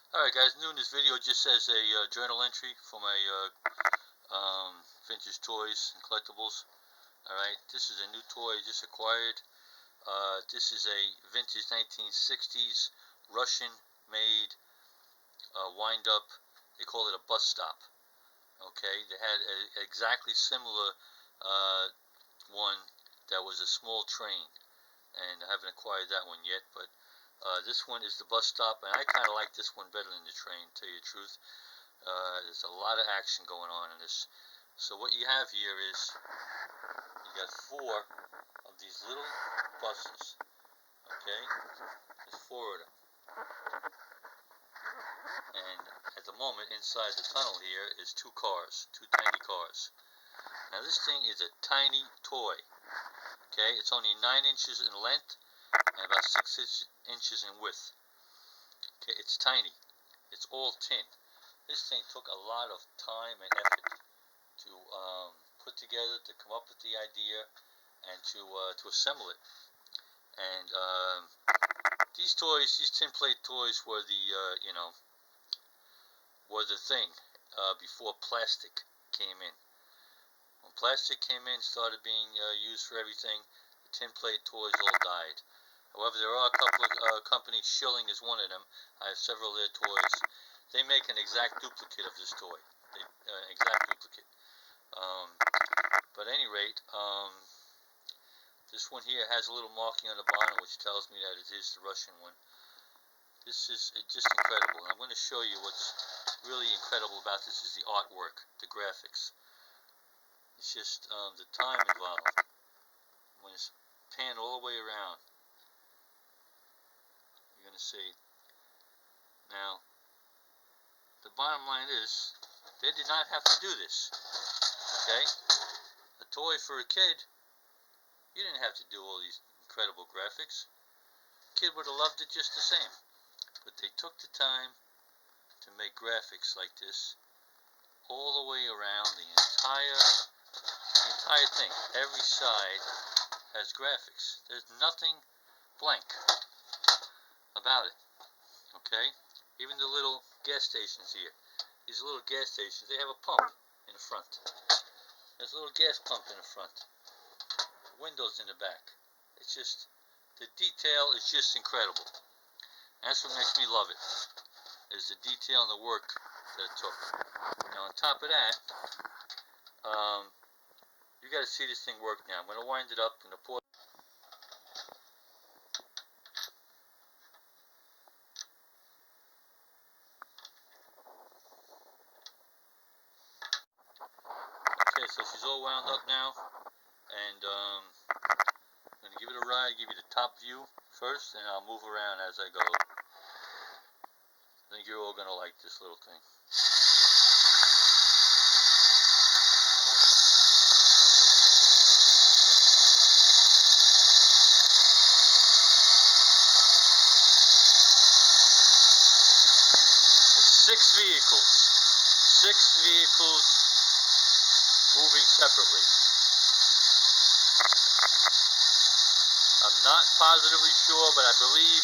Alright guys, new in this video just says a journal entry for my vintage toys and collectibles. Alright, this is a new toy I just acquired. This is a vintage 1960s Russian made wind up. They call it a bus stop. Okay, they had a exactly similar one that was a small train, and I haven't acquired that one yet, but this one is the bus stop, and I kind of like this one better than the train, to tell you the truth. There's a lot of action going on in this. So what you have here is you got four of these little buses. Okay, there's four of them, and at the moment inside the tunnel here is two tiny cars. Now this thing is a tiny toy. Okay, it's only 9 inches in length and about 6 inches in width. Okay, it's tiny. It's all tin. This thing took a lot of time and effort to put together, to come up with the idea, and to assemble it. And these tin plate toys were the thing before plastic came in. When plastic came in, started being used for everything, the tin plate toys all died. However, there are a couple of companies. Schilling is one of them. I have several of their toys. They make an exact duplicate of this toy. Exact duplicate. But at any rate, this one here has a little marking on the bottom which tells me that it is the Russian one. This is just incredible. I'm going to show you what's really incredible about this is the artwork, the graphics. It's just the time involved. When it's panned all the way around, you're going to see. Now, the bottom line is, they did not have to do this. Okay? A toy for a kid, you didn't have to do all these incredible graphics. The kid would have loved it just the same. But they took the time to make graphics like this all the way around the entire thing. Every side has graphics. There's nothing blank about it. Okay? Even the little gas stations here. These little gas stations, they have a pump in the front. There's a little gas pump in the front. Windows in the back. It's just, the detail is just incredible. That's what makes me love it, is the detail and the work that it took. Now on top of that, you got to see this thing work now. I'm going to wind it up in the port. Okay, so she's all wound up now, and I'm going to give it a ride, give you the top view first, and I'll move around as I go. I think you're all going to like this little thing. Six vehicles moving separately. I'm not positively sure, but I believe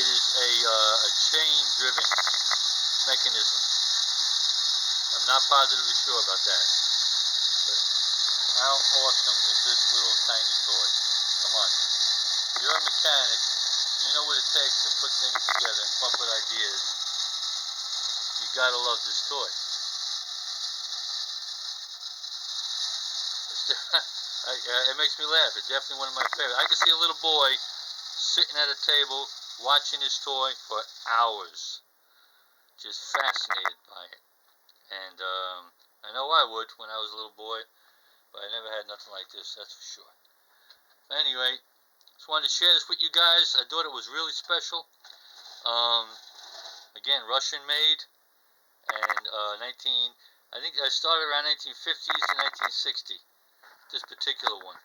it is a chain-driven mechanism. I'm not positively sure about that. But how awesome is this little tiny toy? Come on. You're a mechanic. You know what it takes to put things together and come up with ideas. You gotta love this toy. It makes me laugh. It's definitely one of my favorites. I can see a little boy sitting at a table watching this toy for hours, just fascinated by it. And I know I would when I was a little boy, but I never had nothing like this, that's for sure. Anyway, just wanted to share this with you guys. I thought it was really special. Again, Russian made, and I think I started around 1950s to 1960. This particular one,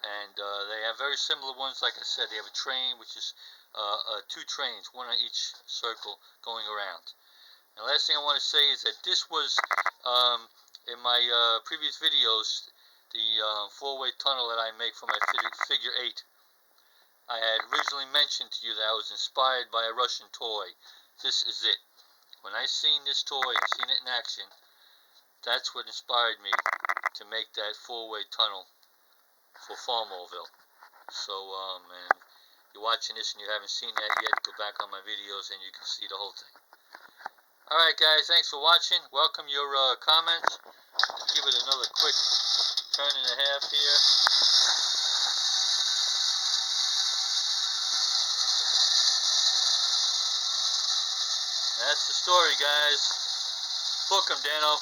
and they have very similar ones. Like I said, they have a train, which is two trains, one on each circle going around. And the last thing I want to say is that this was in my previous videos, the four-way tunnel that I make for my figure 8. I had originally mentioned to you that I was inspired by a Russian toy. This is it. When I seen this toy and seen it in action, that's what inspired me to make that four-way tunnel for Farmville. So, man, if you're watching this and you haven't seen that yet, go back on my videos and you can see the whole thing. Alright guys, thanks for watching. Welcome your comments. Let's give it another quick turn and a half here. That's the story, guys. Book 'em, Dano.